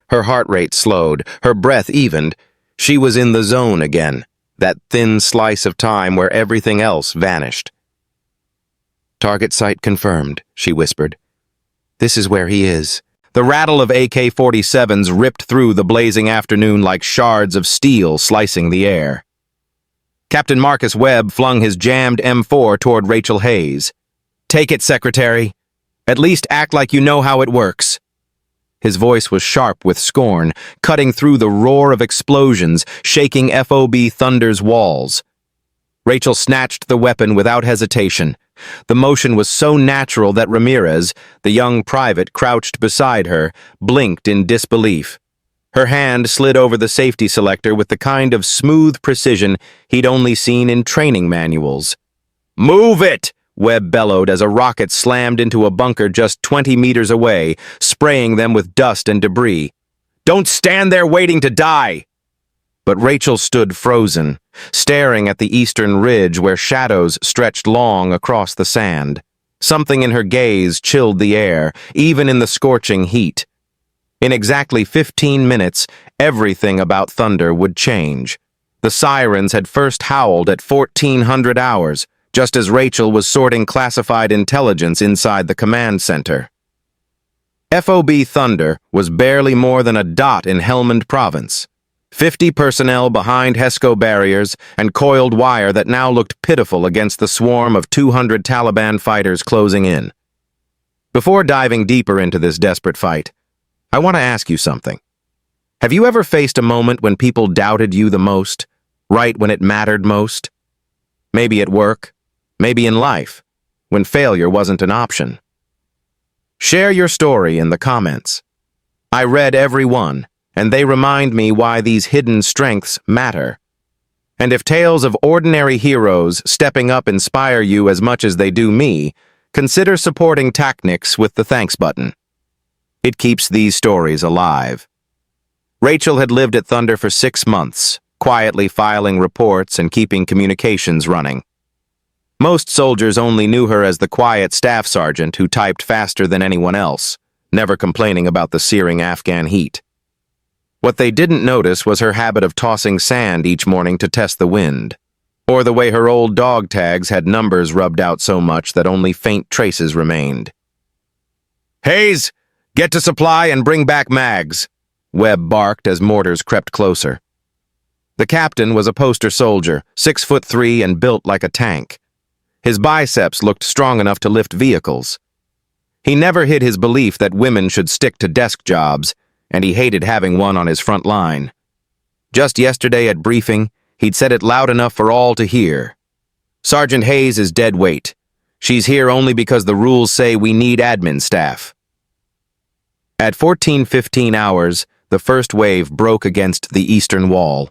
Her heart rate slowed, her breath evened. She was in the zone again, that thin slice of time where everything else vanished. "Target site confirmed," she whispered. "This is where he is." The rattle of AK-47s ripped through the blazing afternoon like shards of steel slicing the air. Captain Marcus Webb flung his jammed M4 toward Rachel Hayes. "Take it, Secretary. At least act like you know how it works." His voice was sharp with scorn, cutting through the roar of explosions, shaking FOB Thunder's walls. Rachel snatched the weapon without hesitation. The motion was so natural that Ramirez, the young private crouched beside her, blinked in disbelief. Her hand slid over the safety selector with the kind of smooth precision he'd only seen in training manuals. "Move it!" Webb bellowed as a rocket slammed into a bunker just 20 meters away, spraying them with dust and debris. "Don't stand there waiting to die!" But Rachel stood frozen, staring at the eastern ridge where shadows stretched long across the sand. Something in her gaze chilled the air, even in the scorching heat. In exactly 15 minutes, everything about Thunder would change. The sirens had first howled at 1400 hours, just as Rachel was sorting classified intelligence inside the command center. FOB Thunder was barely more than a dot in Helmand Province. 50 personnel behind HESCO barriers and coiled wire that now looked pitiful against the swarm of 200 Taliban fighters closing in. Before diving deeper into this desperate fight, I want to ask you something. Have you ever faced a moment when people doubted you the most, right when it mattered most? Maybe at work, maybe in life, when failure wasn't an option. Share your story in the comments. I read every one, and they remind me why these hidden strengths matter. And if tales of ordinary heroes stepping up inspire you as much as they do me, consider supporting Tactics with the thanks button. It keeps these stories alive. Rachel had lived at Thunder for 6 months, quietly filing reports and keeping communications running. Most soldiers only knew her as the quiet staff sergeant who typed faster than anyone else, never complaining about the searing Afghan heat. What they didn't notice was her habit of tossing sand each morning to test the wind, or the way her old dog tags had numbers rubbed out so much that only faint traces remained. "Hayes, get to supply and bring back mags," Webb barked as mortars crept closer. The captain was a poster soldier, 6'3" and built like a tank. His biceps looked strong enough to lift vehicles. He never hid his belief that women should stick to desk jobs, and he hated having one on his front line. Just yesterday at briefing, he'd said it loud enough for all to hear. "Sergeant Hayes is dead weight. She's here only because the rules say we need admin staff." At 14:15 hours, the first wave broke against the eastern wall.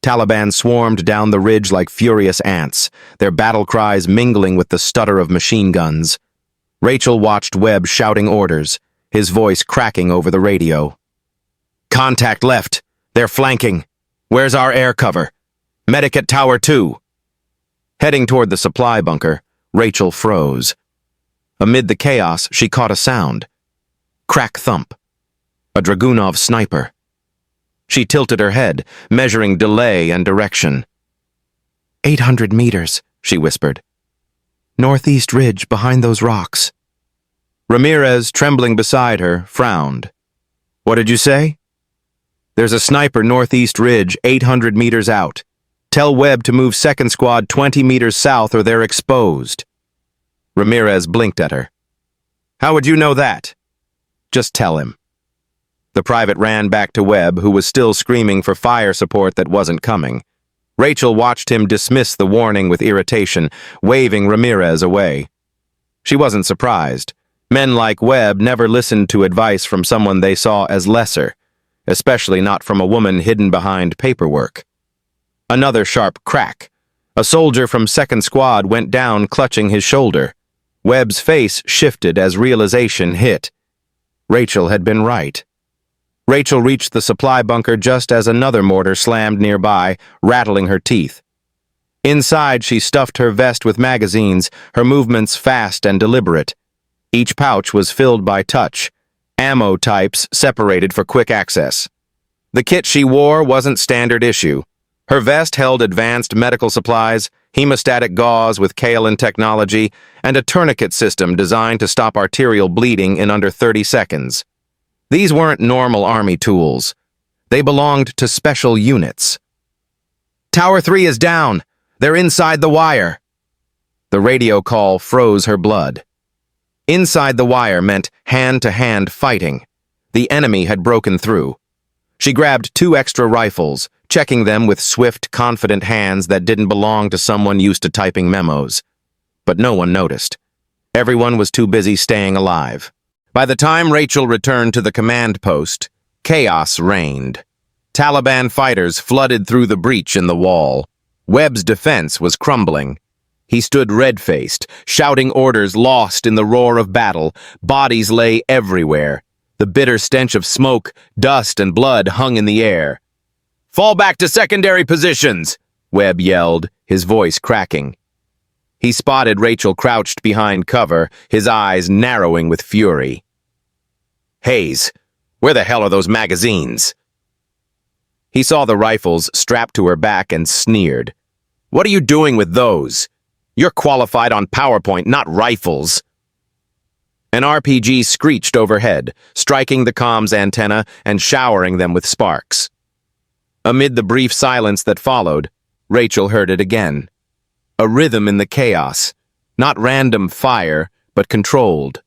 Taliban swarmed down the ridge like furious ants, their battle cries mingling with the stutter of machine guns. Rachel watched Webb shouting orders, his voice cracking over the radio. "Contact left. They're flanking. Where's our air cover? Medic at Tower 2. Heading toward the supply bunker, Rachel froze. Amid the chaos, she caught a sound. Crack thump. A Dragunov sniper. She tilted her head, measuring delay and direction. 800 meters, she whispered. "Northeast ridge behind those rocks." Ramirez, trembling beside her, frowned. "What did you say?" "There's a sniper northeast ridge, 800 meters out. Tell Webb to move second squad 20 meters south or they're exposed." Ramirez blinked at her. "How would you know that?" "Just tell him." The private ran back to Webb, who was still screaming for fire support that wasn't coming. Rachel watched him dismiss the warning with irritation, waving Ramirez away. She wasn't surprised. Men like Webb never listened to advice from someone they saw as lesser, especially not from a woman hidden behind paperwork. Another sharp crack. A soldier from second squad went down clutching his shoulder. Webb's face shifted as realization hit. Rachel had been right. Rachel reached the supply bunker just as another mortar slammed nearby, rattling her teeth. Inside, she stuffed her vest with magazines, her movements fast and deliberate. Each pouch was filled by touch. ammo types separated for quick access. The kit she wore wasn't standard issue. Her vest held advanced medical supplies, hemostatic gauze with kaolin technology, and a tourniquet system designed to stop arterial bleeding in under 30 seconds. These weren't normal army tools. They belonged to special units. "Tower 3 is down. They're inside the wire." The radio call froze her blood. Inside the wire meant hand-to-hand fighting. The enemy had broken through. She grabbed 2 extra rifles, checking them with swift, confident hands that didn't belong to someone used to typing memos. But no one noticed. Everyone was too busy staying alive. By the time Rachel returned to the command post, chaos reigned. Taliban fighters flooded through the breach in the wall. Webb's defense was crumbling. He stood red-faced, shouting orders lost in the roar of battle. Bodies lay everywhere. The bitter stench of smoke, dust, and blood hung in the air. "Fall back to secondary positions!" Webb yelled, his voice cracking. He spotted Rachel crouched behind cover, his eyes narrowing with fury. "Hayes, where the hell are those magazines?" He saw the rifles strapped to her back and sneered. "What are you doing with those? You're qualified on PowerPoint, not rifles." An RPG screeched overhead, striking the comms antenna and showering them with sparks. Amid the brief silence that followed, Rachel heard it again. A rhythm in the chaos, not random fire, but controlled.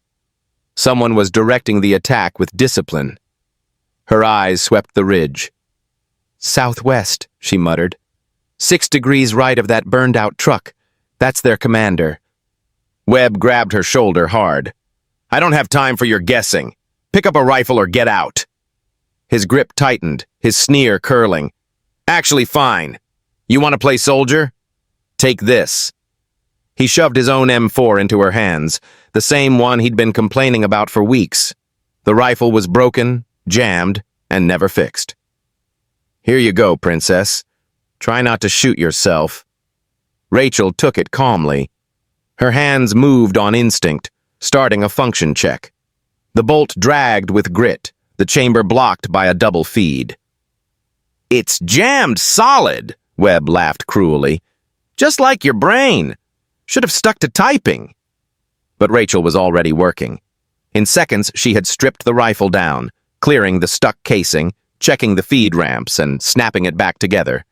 Someone was directing the attack with discipline. Her eyes swept the ridge. "Southwest," she muttered. 6 degrees right of that burned-out truck. That's their commander." Webb grabbed her shoulder hard. "I don't have time for your guessing. Pick up a rifle or get out." His grip tightened, his sneer curling. "Actually, fine. You want to play soldier? Take this." He shoved his own M4 into her hands, the same one he'd been complaining about for weeks. The rifle was broken, jammed, and never fixed. "Here you go, princess. Try not to shoot yourself." Rachel took it calmly. Her hands moved on instinct, starting a function check. The bolt dragged with grit, the chamber blocked by a double feed. "It's jammed solid," Webb laughed cruelly. "Just like your brain. Should have stuck to typing." But Rachel was already working. In seconds, she had stripped the rifle down, clearing the stuck casing, checking the feed ramps, and snapping it back together.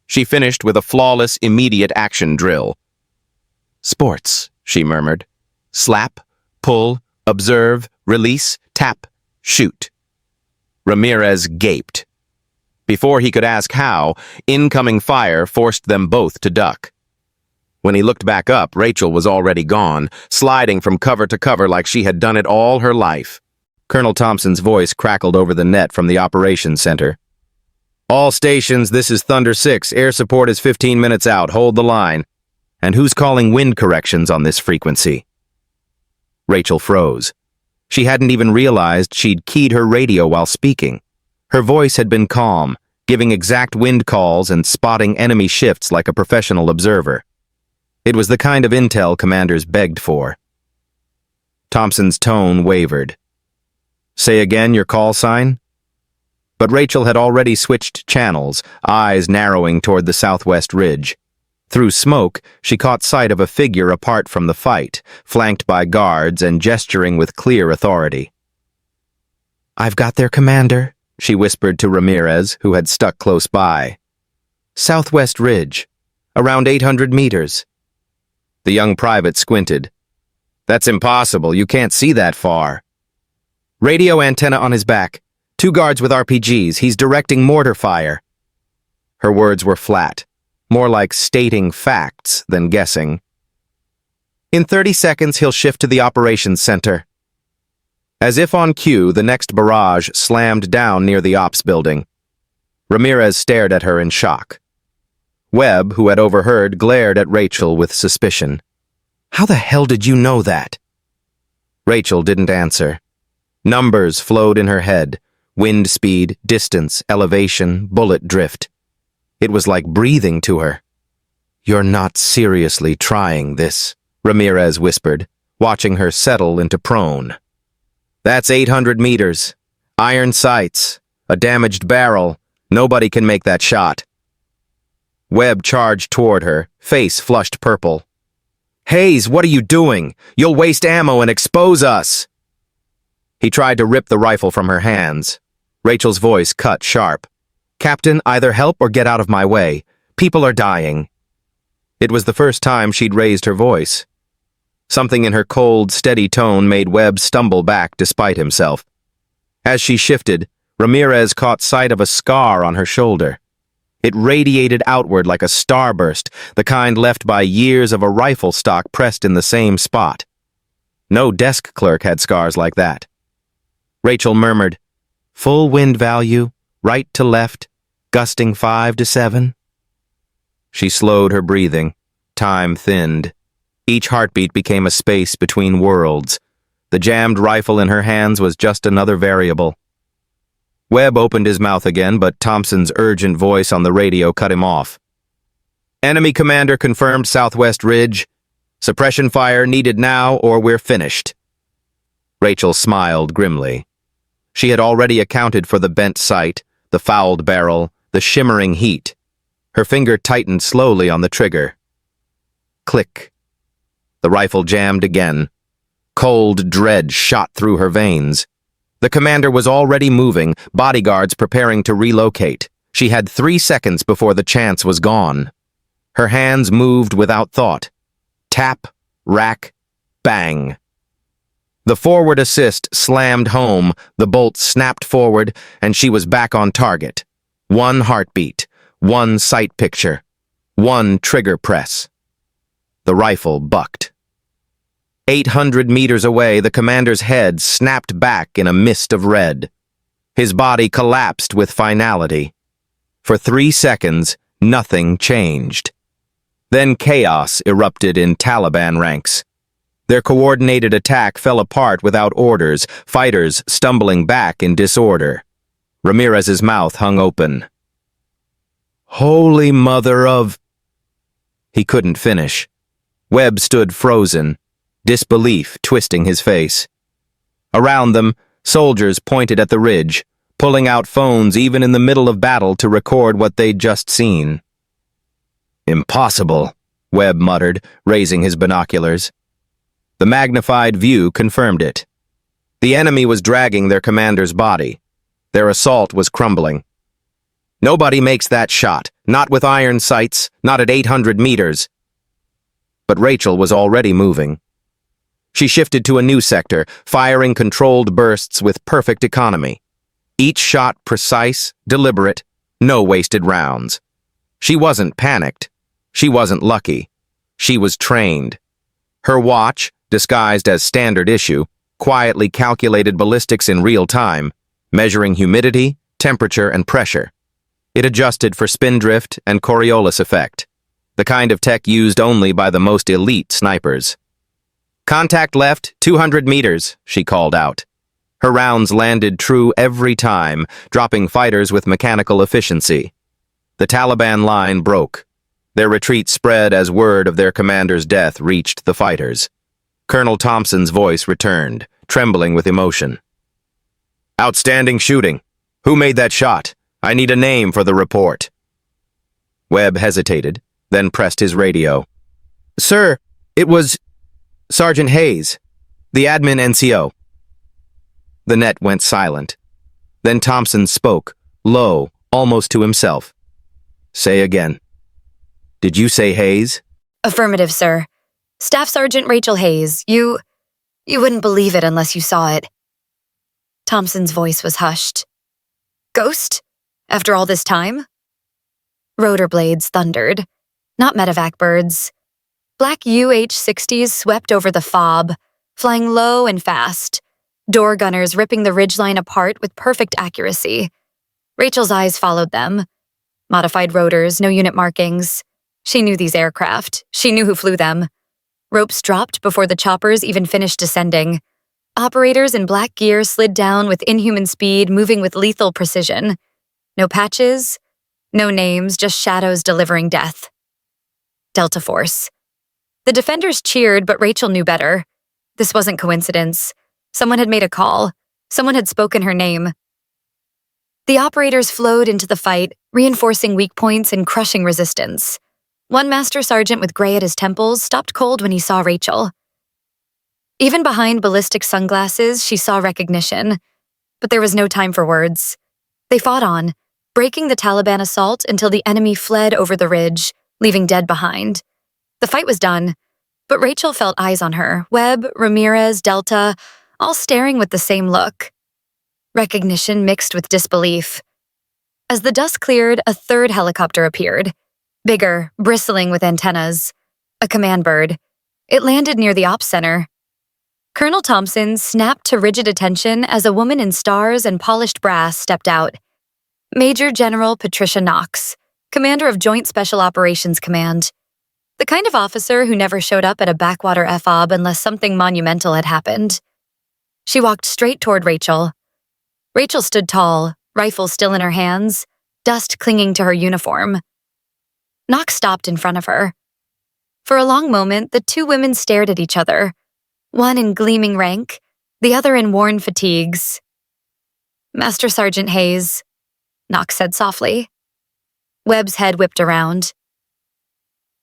She finished with a flawless, immediate action drill. "Sports," she murmured. "Slap, pull, observe, release, tap, shoot." Ramirez gaped. Before he could ask how, incoming fire forced them both to duck. When he looked back up, Rachel was already gone, sliding from cover to cover like she had done it all her life. Colonel Thompson's voice crackled over the net from the operations center. "All stations, this is Thunder 6. Air support is 15 minutes out. Hold the line. And who's calling wind corrections on this frequency?" Rachel froze. She hadn't even realized she'd keyed her radio while speaking. Her voice had been calm, giving exact wind calls and spotting enemy shifts like a professional observer. It was the kind of intel commanders begged for. Thompson's tone wavered. "Say again your call sign?" But Rachel had already switched channels, eyes narrowing toward the southwest ridge. Through smoke, she caught sight of a figure apart from the fight, flanked by guards and gesturing with clear authority. "I've got their commander," she whispered to Ramirez, who had stuck close by. "Southwest ridge, around 800 meters. The young private squinted. "That's impossible. You can't see that far." "Radio antenna on his back. 2 guards with RPGs. He's directing mortar fire." Her words were flat, more like stating facts than guessing. "In 30 seconds, he'll shift to the operations center." As if on cue, the next barrage slammed down near the ops building. Ramirez stared at her in shock. Webb, who had overheard, glared at Rachel with suspicion. "How the hell did you know that?" Rachel didn't answer. Numbers flowed in her head. Wind speed, distance, elevation, bullet drift. It was like breathing to her. "You're not seriously trying this," Ramirez whispered, watching her settle into prone. That's 800 meters. Iron sights. A damaged barrel. Nobody can make that shot. Webb charged toward her, face flushed purple. Hayes, what are you doing? You'll waste ammo and expose us. He tried to rip the rifle from her hands. Rachel's voice cut sharp. Captain, either help or get out of my way. People are dying. It was the first time she'd raised her voice. Something in her cold, steady tone made Webb stumble back despite himself. As she shifted, Ramirez caught sight of a scar on her shoulder. It radiated outward like a starburst, the kind left by years of a rifle stock pressed in the same spot. No desk clerk had scars like that. Rachel murmured, "Full wind value, right to left, gusting 5 to 7. She slowed her breathing. Time thinned. Each heartbeat became a space between worlds. The jammed rifle in her hands was just another variable. Webb opened his mouth again, but Thompson's urgent voice on the radio cut him off. Enemy commander confirmed Southwest Ridge. Suppression fire needed now or we're finished. Rachel smiled grimly. She had already accounted for the bent sight, the fouled barrel, the shimmering heat. Her finger tightened slowly on the trigger. Click. The rifle jammed again. Cold dread shot through her veins. The commander was already moving, bodyguards preparing to relocate. She had 3 seconds before the chance was gone. Her hands moved without thought. Tap, rack, bang. The forward assist slammed home, the bolt snapped forward, and she was back on target. 1 heartbeat, 1 sight picture, 1 trigger press. The rifle bucked. 800 meters away, the commander's head snapped back in a mist of red. His body collapsed with finality. For 3 seconds, nothing changed. Then chaos erupted in Taliban ranks. Their coordinated attack fell apart without orders, fighters stumbling back in disorder. Ramirez's mouth hung open. Holy mother of... He couldn't finish. Webb stood frozen, disbelief twisting his face. Around them, soldiers pointed at the ridge, pulling out phones even in the middle of battle to record what they'd just seen. Impossible, Webb muttered, raising his binoculars. The magnified view confirmed it. The enemy was dragging their commander's body. Their assault was crumbling. Nobody makes that shot, not with iron sights, not at 800 meters. But Rachel was already moving. She shifted to a new sector, firing controlled bursts with perfect economy. Each shot precise, deliberate, no wasted rounds. She wasn't panicked. She wasn't lucky. She was trained. Her watch, disguised as standard issue, quietly calculated ballistics in real time, measuring humidity, temperature, and pressure. It adjusted for spindrift and Coriolis effect, the kind of tech used only by the most elite snipers. Contact left, 200 meters, she called out. Her rounds landed true every time, dropping fighters with mechanical efficiency. The Taliban line broke. Their retreat spread as word of their commander's death reached the fighters. Colonel Thompson's voice returned, trembling with emotion. Outstanding shooting. Who made that shot? I need a name for the report. Webb hesitated, then pressed his radio. Sir, it was Sergeant Hayes, the admin NCO. The net went silent. Then Thompson spoke, low, almost to himself. Say again. Did you say Hayes? Affirmative, sir. Staff Sergeant Rachel Hayes, you wouldn't believe it unless you saw it. Thompson's voice was hushed. Ghost? After all this time? Rotor blades thundered, not medevac birds. Black UH-60s swept over the fob, flying low and fast, door gunners ripping the ridgeline apart with perfect accuracy. Rachel's eyes followed them. Modified rotors, no unit markings. She knew these aircraft. She knew who flew them. Ropes dropped before the choppers even finished descending. Operators in black gear slid down with inhuman speed, moving with lethal precision. No patches, no names, just shadows delivering death. Delta Force. The defenders cheered, but Rachel knew better. This wasn't coincidence. Someone had made a call. Someone had spoken her name. The operators flowed into the fight, reinforcing weak points and crushing resistance. One master sergeant with gray at his temples stopped cold when he saw Rachel. Even behind ballistic sunglasses, she saw recognition. But there was no time for words. They fought on, breaking the Taliban assault until the enemy fled over the ridge, leaving dead behind. The fight was done, but Rachel felt eyes on her, Webb, Ramirez, Delta, all staring with the same look. Recognition mixed with disbelief. As the dust cleared, a third helicopter appeared. Bigger, bristling with antennas. A command bird. It landed near the ops center. Colonel Thompson snapped to rigid attention as a woman in stars and polished brass stepped out. Major General Patricia Knox, commander of Joint Special Operations Command. The kind of officer who never showed up at a backwater FOB unless something monumental had happened. She walked straight toward Rachel. Rachel stood tall, rifle still in her hands, dust clinging to her uniform. Knox stopped in front of her. For a long moment, the two women stared at each other, one in gleaming rank, the other in worn fatigues. "Master Sergeant Hayes," Knox said softly. Webb's head whipped around.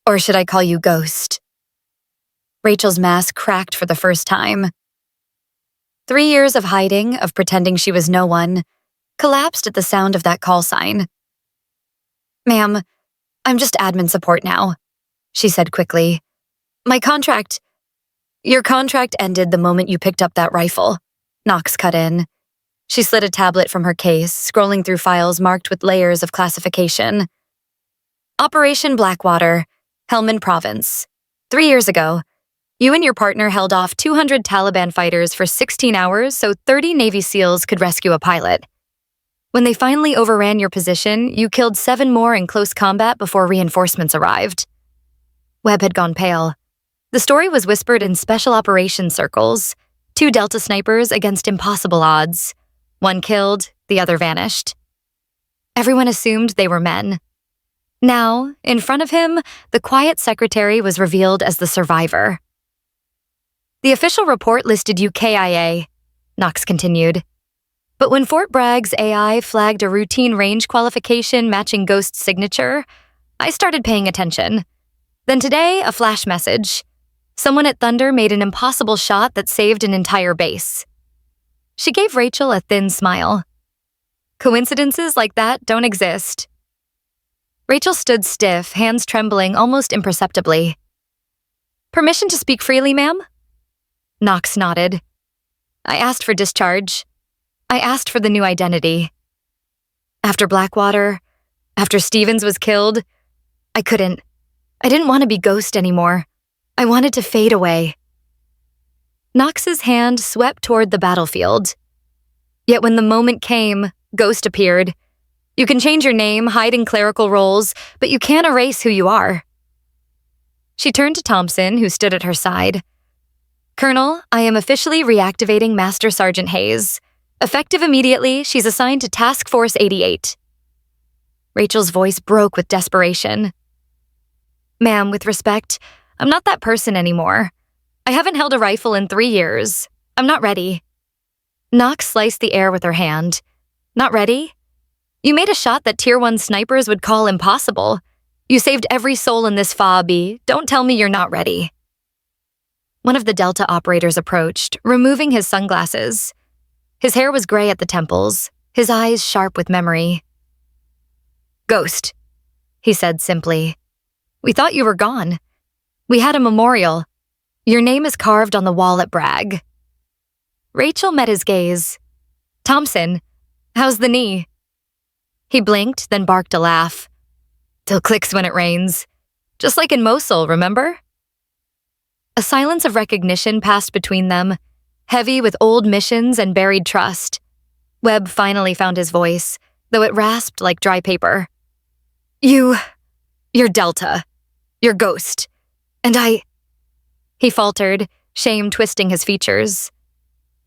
"Or should I call you Ghost?" Rachel's mask cracked for the first time. 3 years of hiding, of pretending she was no one, collapsed at the sound of that call sign. "Ma'am, I'm just admin support now," she said quickly. Your contract ended the moment you picked up that rifle," Knox cut in. She slid a tablet from her case, scrolling through files marked with layers of classification. "Operation Blackwater, Helmand Province. 3 years ago, you and your partner held off 200 Taliban fighters for 16 hours so 30 Navy SEALs could rescue a pilot. When they finally overran your position, you killed 7 more in close combat before reinforcements arrived." Webb had gone pale. The story was whispered in special operations circles. 2 Delta snipers against impossible odds. One killed, the other vanished. Everyone assumed they were men. Now, in front of him, the quiet secretary was revealed as the survivor. "The official report listed you KIA," Knox continued. "But when Fort Bragg's AI flagged a routine range qualification matching Ghost's signature, I started paying attention. Then today, a flash message. Someone at Thunder made an impossible shot that saved an entire base." She gave Rachel a thin smile. "Coincidences like that don't exist." Rachel stood stiff, hands trembling almost imperceptibly. "Permission to speak freely, ma'am?" Knox nodded. "I asked for discharge. I asked for the new identity. After Blackwater, after Stevens was killed, I couldn't. I didn't want to be Ghost anymore. I wanted to fade away." Knox's hand swept toward the battlefield. Yet when the moment came, Ghost appeared. You can change your name, hide in clerical roles, but you can't erase who you are. She turned to Thompson, who stood at her side. "Colonel, I am officially reactivating Master Sergeant Hayes. Effective immediately, she's assigned to Task Force 88. Rachel's voice broke with desperation. "Ma'am, with respect, I'm not that person anymore. I haven't held a rifle in 3 years. I'm not ready." Knox sliced the air with her hand. "Not ready? You made a shot that Tier 1 snipers would call impossible. You saved every soul in this FOB. Don't tell me you're not ready." One of the Delta operators approached, removing his sunglasses. His hair was gray at the temples, his eyes sharp with memory. "Ghost," he said simply. "We thought you were gone. We had a memorial. Your name is carved on the wall at Bragg." Rachel met his gaze. "Thompson, how's the knee?" He blinked, then barked a laugh. "Till clicks when it rains. Just like in Mosul, remember?" A silence of recognition passed between them, heavy with old missions and buried trust. Webb finally found his voice, though it rasped like dry paper. You're Delta. You're Ghost. And He faltered, shame twisting his features.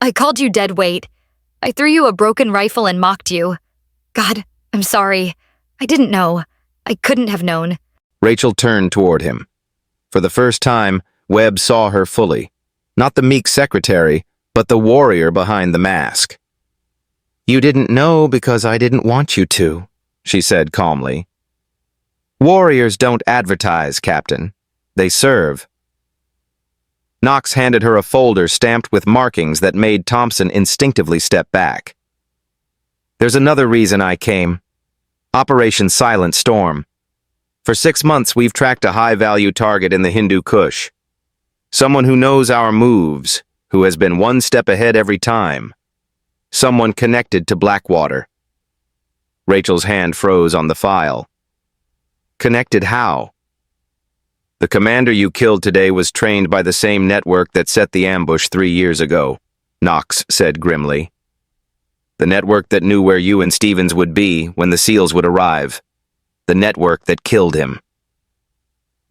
"I called you dead weight. I threw you a broken rifle and mocked you. God, I'm sorry. I didn't know. I couldn't have known." Rachel turned toward him. For the first time, Webb saw her fully. Not the meek secretary, but the warrior behind the mask. "You didn't know because I didn't want you to," she said calmly. "Warriors don't advertise, Captain. They serve." Knox handed her a folder stamped with markings that made Thompson instinctively step back. "There's another reason I came. Operation Silent Storm. For 6 months, we've tracked a high-value target in the Hindu Kush. Someone who knows our moves, who has been one step ahead every time. Someone connected to Blackwater." Rachel's hand froze on the file. "Connected how?" "The commander you killed today was trained by the same network that set the ambush 3 years ago," Knox said grimly. "The network that knew where you and Stevens would be when the SEALs would arrive. The network that killed him."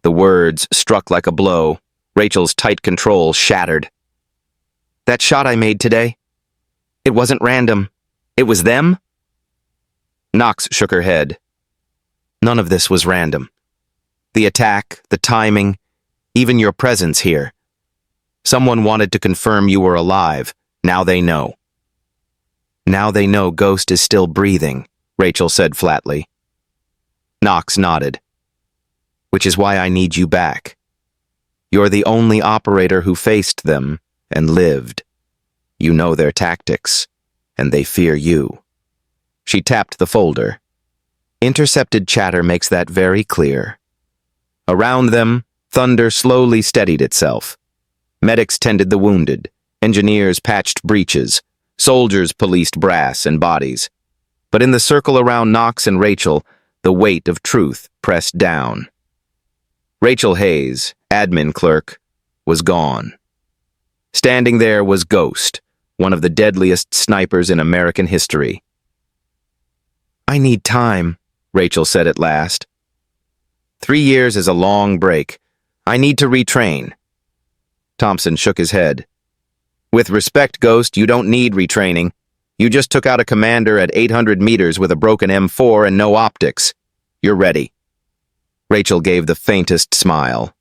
The words struck like a blow. Rachel's tight control shattered. "That shot I made today? It wasn't random. It was them?" Knox shook her head. "None of this was random. The attack, the timing, even your presence here. Someone wanted to confirm you were alive. Now they know." "Now they know Ghost is still breathing," Rachel said flatly. Knox nodded. "Which is why I need you back. You're the only operator who faced them and lived. You know their tactics, and they fear you." She tapped the folder. Intercepted chatter makes that very clear. Around them, thunder slowly steadied itself. Medics tended the wounded. Engineers patched breaches. Soldiers policed brass and bodies. But in the circle around Knox and Rachel, the weight of truth pressed down. Rachel Hayes, admin clerk, was gone. Standing there was Ghost, one of the deadliest snipers in American history. "I need time," Rachel said at last. 3 years is a long break. I need to retrain." Thompson shook his head. "With respect, Ghost, you don't need retraining. You just took out a commander at 800 meters with a broken M4 and no optics. You're ready." Rachel gave the faintest smile.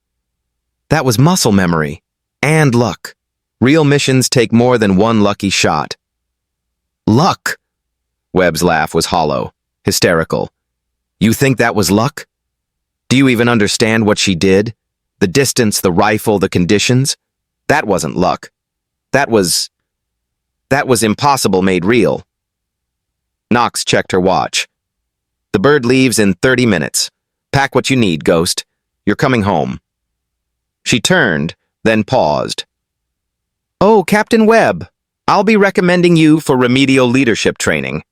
"That was muscle memory. And luck. Real missions take more than one lucky shot." "Luck?" Webb's laugh was hollow, hysterical. "You think that was luck? Do you even understand what she did? The distance, the rifle, the conditions? That wasn't luck. That was impossible made real." Knox checked her watch. "The bird leaves in 30 minutes. Pack what you need, Ghost. You're coming home." She turned, then paused. "Oh, Captain Webb, I'll be recommending you for remedial leadership training.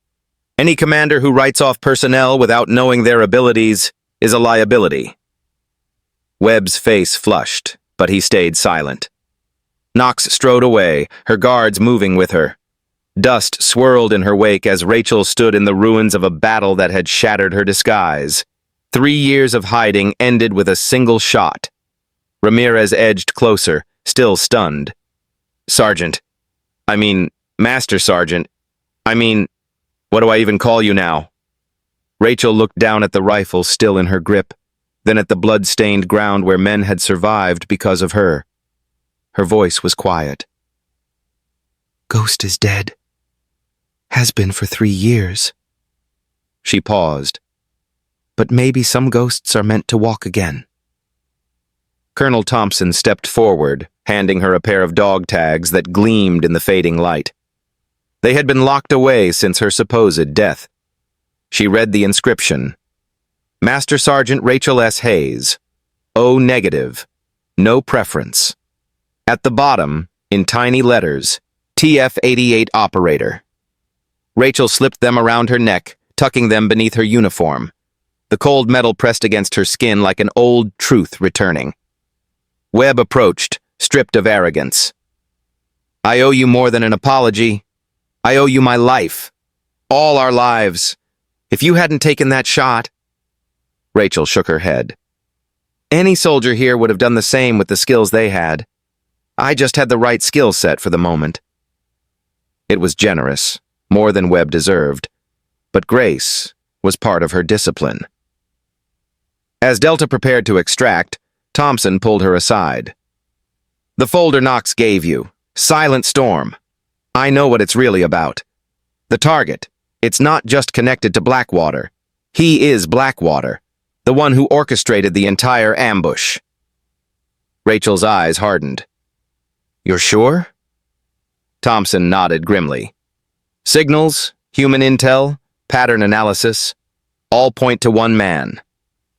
Any commander who writes off personnel without knowing their abilities is a liability." Webb's face flushed, but he stayed silent. Knox strode away, her guards moving with her. Dust swirled in her wake as Rachel stood in the ruins of a battle that had shattered her disguise. 3 years of hiding ended with a single shot. Ramirez edged closer, still stunned. Master Sergeant. What do I even call you now?" Rachel looked down at the rifle still in her grip, then at the blood-stained ground where men had survived because of her. Her voice was quiet. "Ghost is dead. Has been for 3 years." She paused. "But maybe some ghosts are meant to walk again." Colonel Thompson stepped forward, handing her a pair of dog tags that gleamed in the fading light. They had been locked away since her supposed death. She read the inscription. "Master Sergeant Rachel S. Hayes. O negative. No preference." At the bottom, in tiny letters, TF-88 Operator. Rachel slipped them around her neck, tucking them beneath her uniform. The cold metal pressed against her skin like an old truth returning. Webb approached, stripped of arrogance. "I owe you more than an apology. I owe you my life. All our lives. If you hadn't taken that shot—" Rachel shook her head. "Any soldier here would have done the same with the skills they had. I just had the right skill set for the moment." It was generous, more than Webb deserved, but grace was part of her discipline. As Delta prepared to extract, Thompson pulled her aside. "The folder Knox gave you. Silent Storm. I know what it's really about. The target. It's not just connected to Blackwater. He is Blackwater, the one who orchestrated the entire ambush. Rachel's eyes hardened. You're sure? Thompson nodded grimly. Signals, human intel, pattern analysis, all point to one man.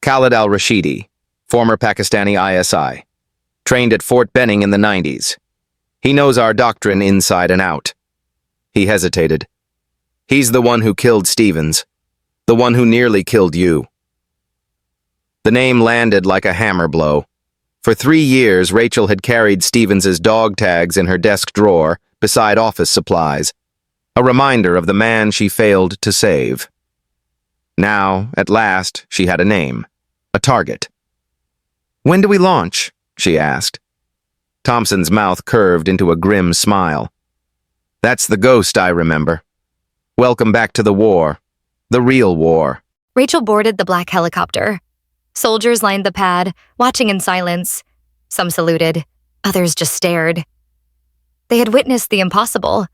Khalid al-Rashidi, former Pakistani ISI, trained at Fort Benning in the 90s. He knows our doctrine inside and out. He hesitated. He's the one who killed Stevens, the one who nearly killed you. The name landed like a hammer blow. For 3 years, Rachel had carried Stevens's dog tags in her desk drawer beside office supplies, a reminder of the man she failed to save. Now, at last, she had a name, a target. When do we launch? She asked. Thompson's mouth curved into a grim smile. That's the ghost I remember. Welcome back to the war. The real war. Rachel boarded the black helicopter. Soldiers lined the pad, watching in silence. Some saluted, others just stared. They had witnessed the impossible.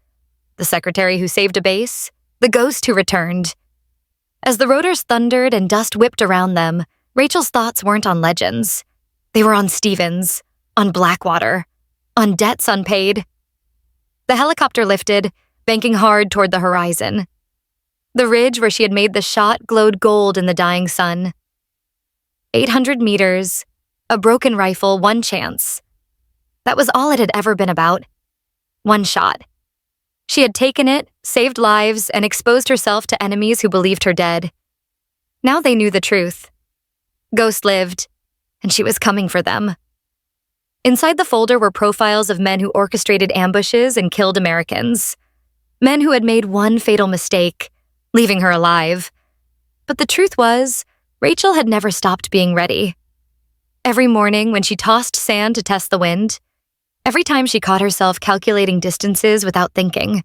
The secretary who saved a base, the ghost who returned. As the rotors thundered and dust whipped around them, Rachel's thoughts weren't on legends. They were on Stevens, on Blackwater, on debts unpaid. The helicopter lifted, banking hard toward the horizon. The ridge where she had made the shot glowed gold in the dying sun. 800 meters, a broken rifle, one chance. That was all it had ever been about. One shot. She had taken it, saved lives, and exposed herself to enemies who believed her dead. Now they knew the truth. Ghost lived, and she was coming for them. Inside the folder were profiles of men who orchestrated ambushes and killed Americans. Men who had made one fatal mistake, leaving her alive. But the truth was, Rachel had never stopped being ready. Every morning when she tossed sand to test the wind, every time she caught herself calculating distances without thinking,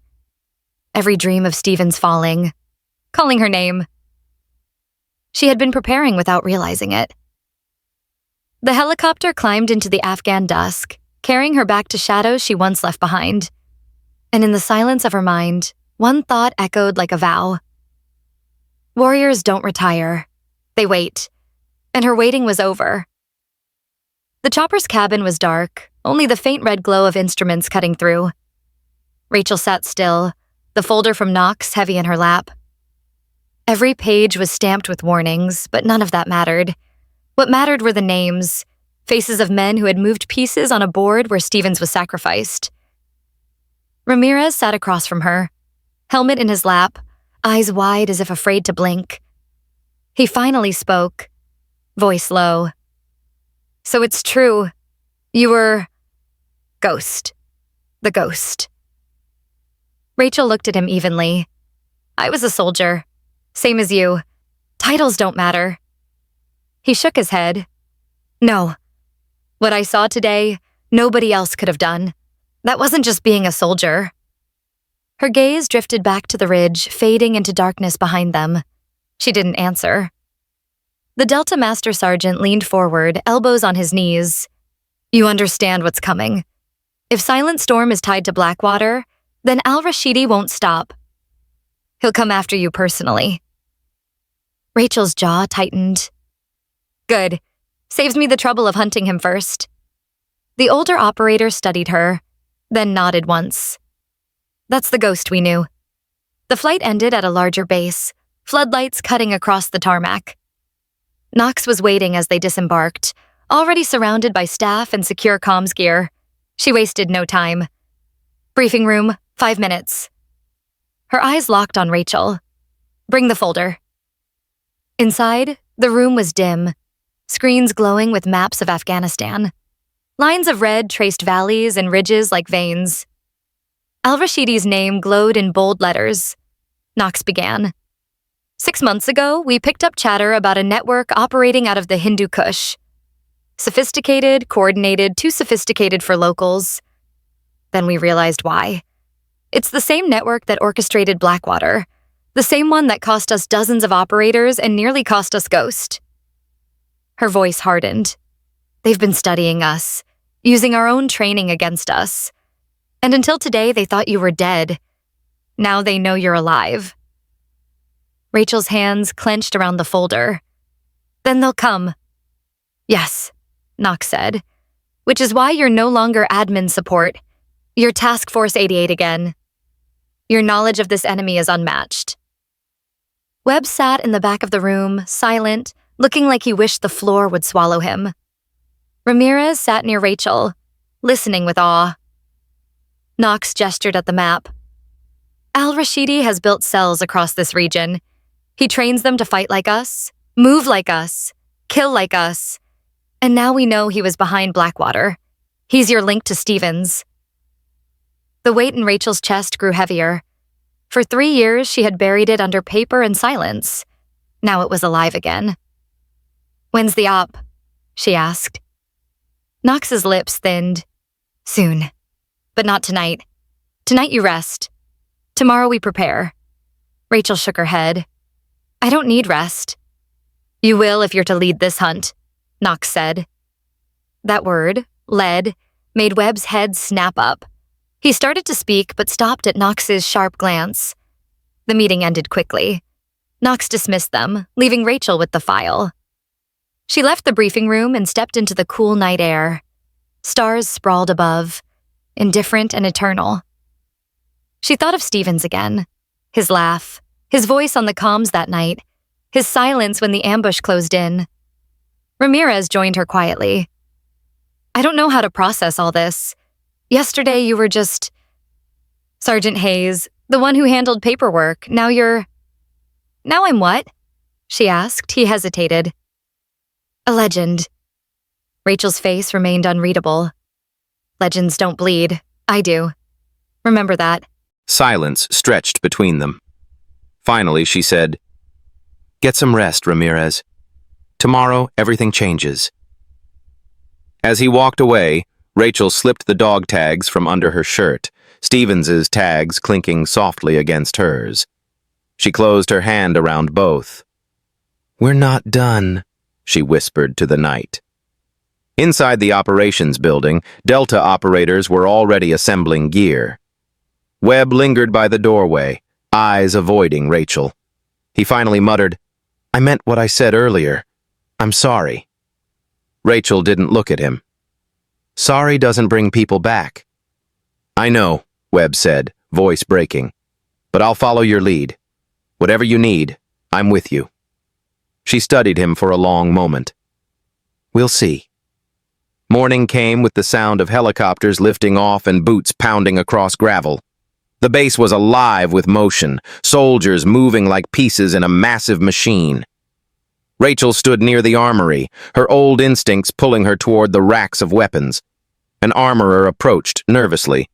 every dream of Stevens falling, calling her name. She had been preparing without realizing it. The helicopter climbed into the Afghan dusk, carrying her back to shadows she once left behind. And in the silence of her mind, one thought echoed like a vow. Warriors don't retire. They wait. And her waiting was over. The chopper's cabin was dark, only the faint red glow of instruments cutting through. Rachel sat still, the folder from Knox heavy in her lap. Every page was stamped with warnings, but none of that mattered. What mattered were the names, faces of men who had moved pieces on a board where Stevens was sacrificed. Ramirez sat across from her, helmet in his lap, eyes wide as if afraid to blink. He finally spoke, voice low. So it's true. You were... Ghost. The ghost. Rachel looked at him evenly. I was a soldier. Same as you. Titles don't matter. He shook his head. No. What I saw today, nobody else could have done. That wasn't just being a soldier. Her gaze drifted back to the ridge, fading into darkness behind them. She didn't answer. The Delta Master Sergeant leaned forward, elbows on his knees. You understand what's coming. If Silent Storm is tied to Blackwater, then al-Rashidi won't stop. He'll come after you personally. Rachel's jaw tightened. Good. Saves me the trouble of hunting him first. The older operator studied her, then nodded once. That's the ghost we knew. The flight ended at a larger base, floodlights cutting across the tarmac. Knox was waiting as they disembarked, already surrounded by staff and secure comms gear. She wasted no time. Briefing room, 5 minutes. Her eyes locked on Rachel. Bring the folder. Inside, the room was dim, screens glowing with maps of Afghanistan. Lines of red traced valleys and ridges like veins. Al-Rashidi's name glowed in bold letters. Knox began. 6 months ago, we picked up chatter about a network operating out of the Hindu Kush. Sophisticated, coordinated, too sophisticated for locals. Then we realized why. It's the same network that orchestrated Blackwater, the same one that cost us dozens of operators and nearly cost us Ghost. Her voice hardened. They've been studying us, using our own training against us. And until today, they thought you were dead. Now they know you're alive. Rachel's hands clenched around the folder. Then they'll come. Yes, Knox said. Which is why you're no longer admin support. You're Task Force 88 again. Your knowledge of this enemy is unmatched. Webb sat in the back of the room, silent, looking like he wished the floor would swallow him. Ramirez sat near Rachel, listening with awe. Knox gestured at the map. Al-Rashidi has built cells across this region. He trains them to fight like us, move like us, kill like us. And now we know he was behind Blackwater. He's your link to Stevens. The weight in Rachel's chest grew heavier. For 3 years, she had buried it under paper and silence. Now it was alive again. When's the op? She asked. Knox's lips thinned. Soon. But not tonight. Tonight you rest. Tomorrow we prepare. Rachel shook her head. I don't need rest. You will if you're to lead this hunt, Knox said. That word, led, made Webb's head snap up. He started to speak but stopped at Knox's sharp glance. The meeting ended quickly. Knox dismissed them, leaving Rachel with the file. She left the briefing room and stepped into the cool night air. Stars sprawled above, indifferent and eternal. She thought of Stevens again. His laugh, his voice on the comms that night, his silence when the ambush closed in. Ramirez joined her quietly. I don't know how to process all this. Yesterday you were just... Sergeant Hayes, the one who handled paperwork. Now you're... Now I'm what? She asked. He hesitated. A legend. Rachel's face remained unreadable. Legends don't bleed. I do. Remember that. Silence stretched between them. Finally, she said, Get some rest, Ramirez. Tomorrow, everything changes. As he walked away, Rachel slipped the dog tags from under her shirt, Stevens's tags clinking softly against hers. She closed her hand around both. We're not done, she whispered to the night. Inside the operations building, Delta operators were already assembling gear. Webb lingered by the doorway, eyes avoiding Rachel. He finally muttered, I meant what I said earlier. I'm sorry. Rachel didn't look at him. Sorry doesn't bring people back. I know, Webb said, voice breaking. But I'll follow your lead. Whatever you need, I'm with you. She studied him for a long moment. We'll see. Morning came with the sound of helicopters lifting off and boots pounding across gravel. The base was alive with motion, soldiers moving like pieces in a massive machine. Rachel stood near the armory, her old instincts pulling her toward the racks of weapons. An armorer approached nervously.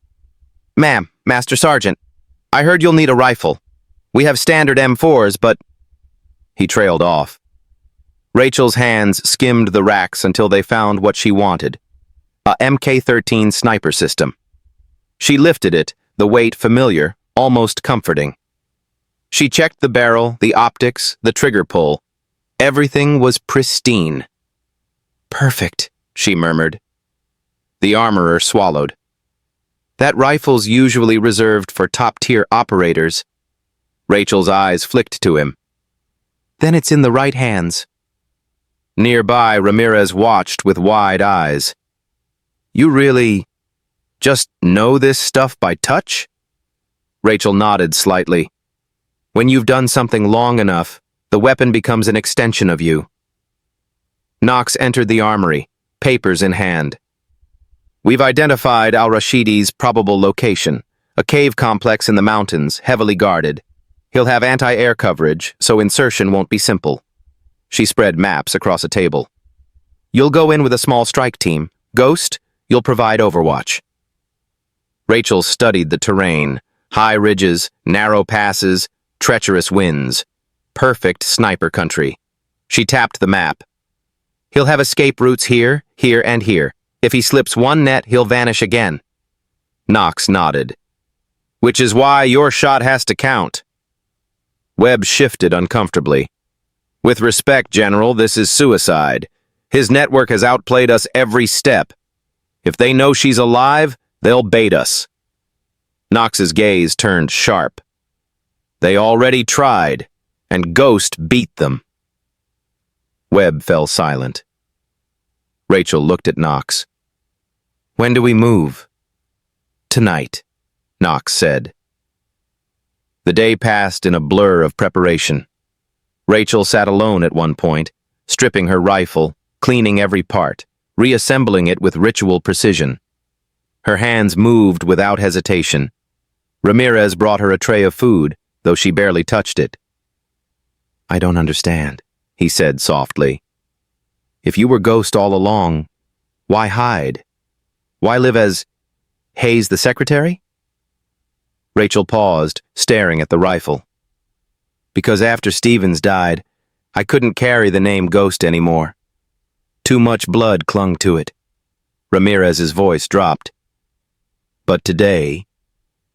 Ma'am, Master Sergeant, I heard you'll need a rifle. We have standard M4s, but... He trailed off. Rachel's hands skimmed the racks until they found what she wanted. A Mk-13 sniper system. She lifted it, the weight familiar, almost comforting. She checked the barrel, the optics, the trigger pull. Everything was pristine. Perfect, she murmured. The armorer swallowed. That rifle's usually reserved for top-tier operators. Rachel's eyes flicked to him. Then it's in the right hands. Nearby, Ramirez watched with wide eyes. You really just know this stuff by touch? Rachel nodded slightly. When you've done something long enough, the weapon becomes an extension of you. Knox entered the armory, papers in hand. We've identified Al-Rashidi's probable location, a cave complex in the mountains, heavily guarded. He'll have anti-air coverage, so insertion won't be simple. She spread maps across a table. You'll go in with a small strike team. Ghost, you'll provide overwatch. Rachel studied the terrain, high ridges, narrow passes, treacherous winds. Perfect sniper country. She tapped the map. He'll have escape routes here, here, and here. If he slips one net, he'll vanish again. Knox nodded. Which is why your shot has to count. Webb shifted uncomfortably. With respect, General, this is suicide. His network has outplayed us every step. If they know she's alive, they'll bait us. Knox's gaze turned sharp. They already tried, and Ghost beat them. Webb fell silent. Rachel looked at Knox. "When do we move?" "Tonight," Knox said. The day passed in a blur of preparation. Rachel sat alone at one point, stripping her rifle, cleaning every part, reassembling it with ritual precision. Her hands moved without hesitation. Ramirez brought her a tray of food, though she barely touched it. "I don't understand," he said softly. "If you were Ghost all along, why hide? Why live as Hayes the secretary?" Rachel paused, staring at the rifle. "Because after Stevens died, I couldn't carry the name Ghost anymore. Too much blood clung to it." Ramirez's voice dropped. "But today,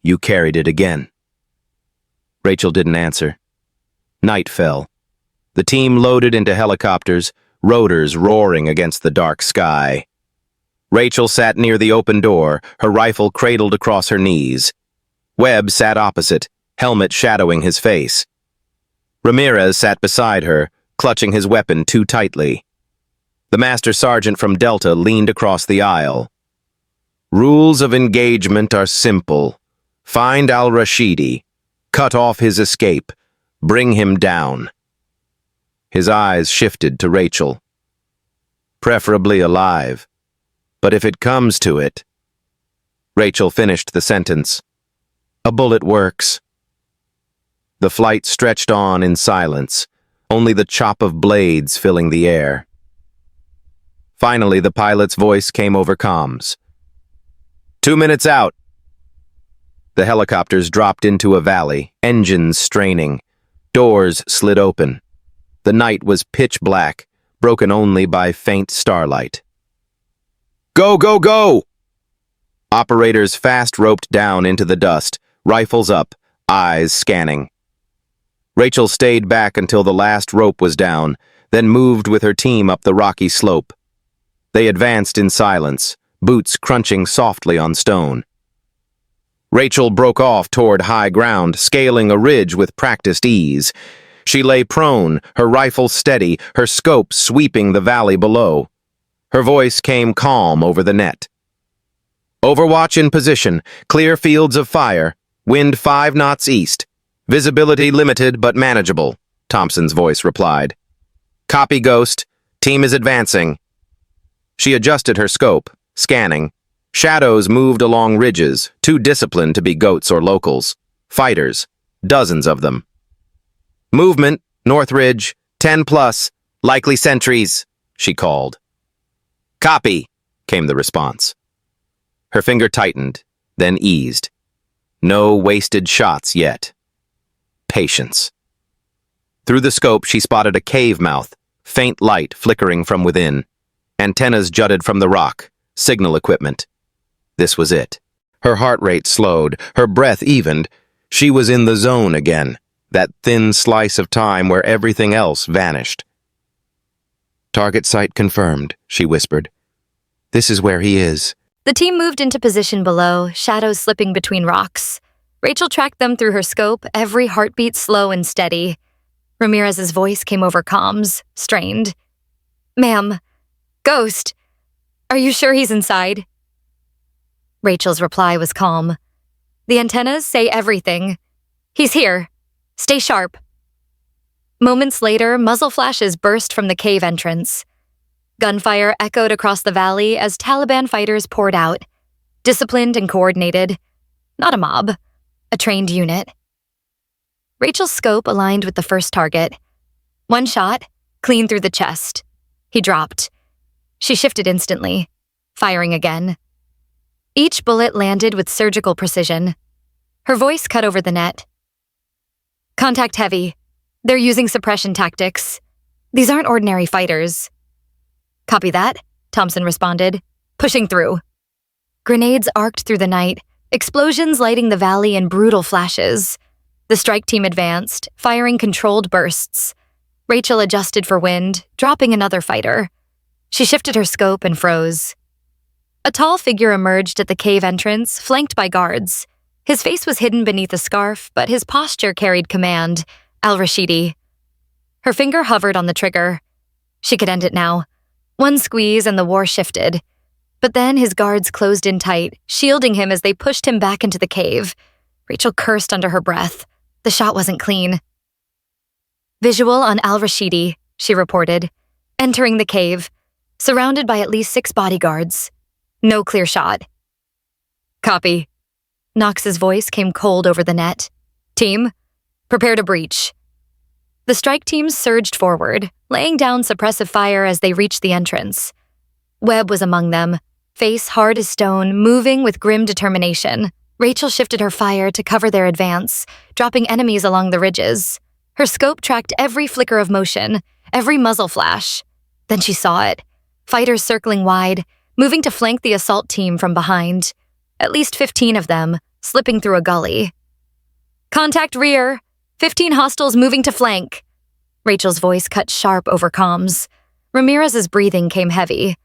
you carried it again." Rachel didn't answer. Night fell. The team loaded into helicopters, rotors roaring against the dark sky. Rachel sat near the open door, her rifle cradled across her knees. Webb sat opposite, helmet shadowing his face. Ramirez sat beside her, clutching his weapon too tightly. The master sergeant from Delta leaned across the aisle. "Rules of engagement are simple. Find al-Rashidi, cut off his escape, bring him down." His eyes shifted to Rachel. "Preferably alive. But if it comes to it..." Rachel finished the sentence. "A bullet works." The flight stretched on in silence, only the chop of blades filling the air. Finally, the pilot's voice came over comms. 2 minutes out." The helicopters dropped into a valley, engines straining. Doors slid open. The night was pitch black, broken only by faint starlight. "Go, go, go!" Operators fast roped down into the dust, rifles up, eyes scanning. Rachel stayed back until the last rope was down, then moved with her team up the rocky slope. They advanced in silence, boots crunching softly on stone. Rachel broke off toward high ground, scaling a ridge with practiced ease. She lay prone, her rifle steady, her scope sweeping the valley below. Her voice came calm over the net. "Overwatch in position, clear fields of fire, wind 5 knots east. Visibility limited but manageable," Thompson's voice replied. "Copy, Ghost. Team is advancing." She adjusted her scope, scanning. Shadows moved along ridges, too disciplined to be goats or locals. Fighters, dozens of them. "Movement, North Ridge, 10+, likely sentries," she called. "Copy," came the response. Her finger tightened, then eased. No wasted shots yet. Patience. Through the scope, she spotted a cave mouth, faint light flickering from within. Antennas jutted from the rock, signal equipment. This was it. Her heart rate slowed, her breath evened. She was in the zone again, that thin slice of time where everything else vanished. "Target site confirmed," she whispered. "This is where he is." The team moved into position below, shadows slipping between rocks. Rachel tracked them through her scope, every heartbeat slow and steady. Ramirez's voice came over comms, strained. "Ma'am, Ghost, are you sure he's inside?" Rachel's reply was calm. "The antennas say everything. He's here. Stay sharp." Moments later, muzzle flashes burst from the cave entrance. Gunfire echoed across the valley as Taliban fighters poured out, disciplined and coordinated. Not a mob, a trained unit. Rachel's scope aligned with the first target. One shot, clean through the chest. He dropped. She shifted instantly, firing again. Each bullet landed with surgical precision. Her voice cut over the net. "Contact heavy. They're using suppression tactics. These aren't ordinary fighters." "Copy that," Thompson responded, pushing through. Grenades arced through the night, explosions lighting the valley in brutal flashes. The strike team advanced, firing controlled bursts. Rachel adjusted for wind, dropping another fighter. She shifted her scope and froze. A tall figure emerged at the cave entrance, flanked by guards. His face was hidden beneath a scarf, but his posture carried command. Al-Rashidi. Her finger hovered on the trigger. She could end it now. One squeeze and the war shifted. But then his guards closed in tight, shielding him as they pushed him back into the cave. Rachel cursed under her breath. The shot wasn't clean. Visual on Al-Rashidi, she reported, entering the cave, surrounded by at least 6 bodyguards. No clear shot. Copy. Knox's voice came cold over the net. Team, prepare to breach. The strike teams surged forward, laying down suppressive fire as they reached the entrance. Webb was among them, face hard as stone, moving with grim determination. Rachel shifted her fire to cover their advance, dropping enemies along the ridges. Her scope tracked every flicker of motion, every muzzle flash. Then she saw it. Fighters circling wide, moving to flank the assault team from behind. At least 15 of them, slipping through a gully. Contact rear! 15 hostiles moving to flank! Rachel's voice cut sharp over comms. Ramirez's breathing came heavy.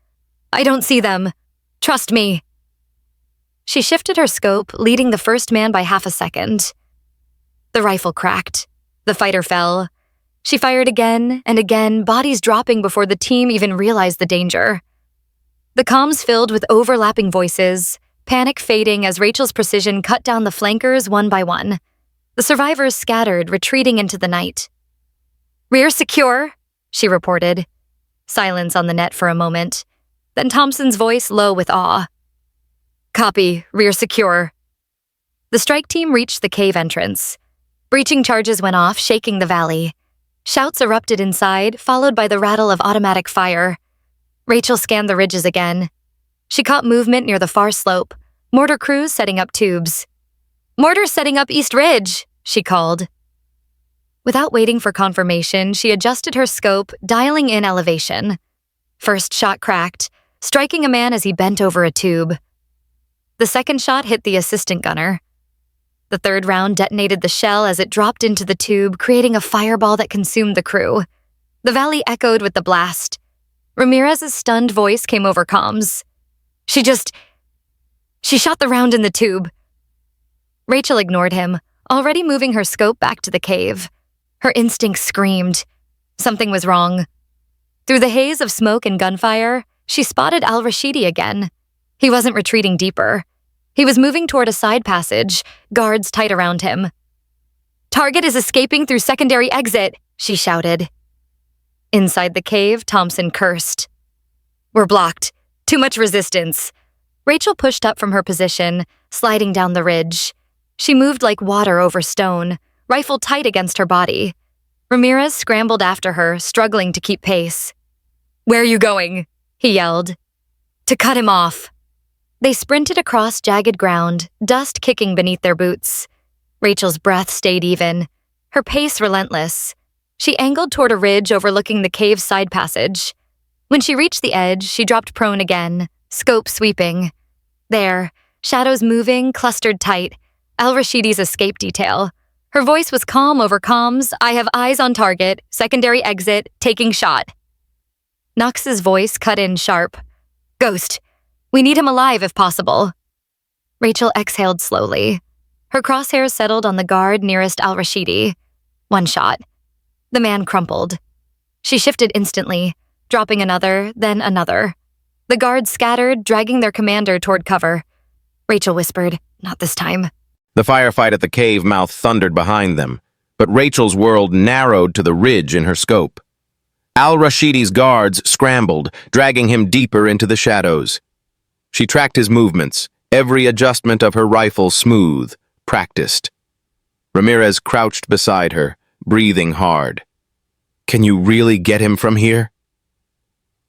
I don't see them. Trust me. She shifted her scope, leading the first man by half a second. The rifle cracked. The fighter fell. She fired again and again, bodies dropping before the team even realized the danger. The comms filled with overlapping voices, panic fading as Rachel's precision cut down the flankers one by one. The survivors scattered, retreating into the night. Rear secure, she reported. Silence on the net for a moment. Then Thompson's voice low with awe. Copy, rear secure. The strike team reached the cave entrance. Breaching charges went off, shaking the valley. Shouts erupted inside, followed by the rattle of automatic fire. Rachel scanned the ridges again. She caught movement near the far slope. Mortar crews setting up tubes. Mortar setting up East Ridge, she called. Without waiting for confirmation, she adjusted her scope, dialing in elevation. First shot cracked, striking a man as he bent over a tube. The second shot hit the assistant gunner. The third round detonated the shell as it dropped into the tube, creating a fireball that consumed the crew. The valley echoed with the blast. Ramirez's stunned voice came over comms. She shot the round in the tube. Rachel ignored him, already moving her scope back to the cave. Her instinct screamed. Something was wrong. Through the haze of smoke and gunfire, she spotted Al-Rashidi again. He wasn't retreating deeper. He was moving toward a side passage, guards tight around him. Target is escaping through secondary exit, she shouted. Inside the cave, Thompson cursed. We're blocked. Too much resistance. Rachel pushed up from her position, sliding down the ridge. She moved like water over stone, rifle tight against her body. Ramirez scrambled after her, struggling to keep pace. Where are you going? He yelled. To cut him off. They sprinted across jagged ground, dust kicking beneath their boots. Rachel's breath stayed even, her pace relentless. She angled toward a ridge overlooking the cave's side passage. When she reached the edge, she dropped prone again, scope sweeping. There, shadows moving, clustered tight. Al-Rashidi's escape detail. Her voice was calm over comms. I have eyes on target, secondary exit, taking shot. Knox's voice cut in sharp. Ghost. We need him alive if possible. Rachel exhaled slowly. Her crosshairs settled on the guard nearest Al-Rashidi. One shot. The man crumpled. She shifted instantly, dropping another, then another. The guards scattered, dragging their commander toward cover. Rachel whispered, not this time. The firefight at the cave mouth thundered behind them, but Rachel's world narrowed to the ridge in her scope. Al-Rashidi's guards scrambled, dragging him deeper into the shadows. She tracked his movements, every adjustment of her rifle smooth, practiced. Ramirez crouched beside her, breathing hard. Can you really get him from here?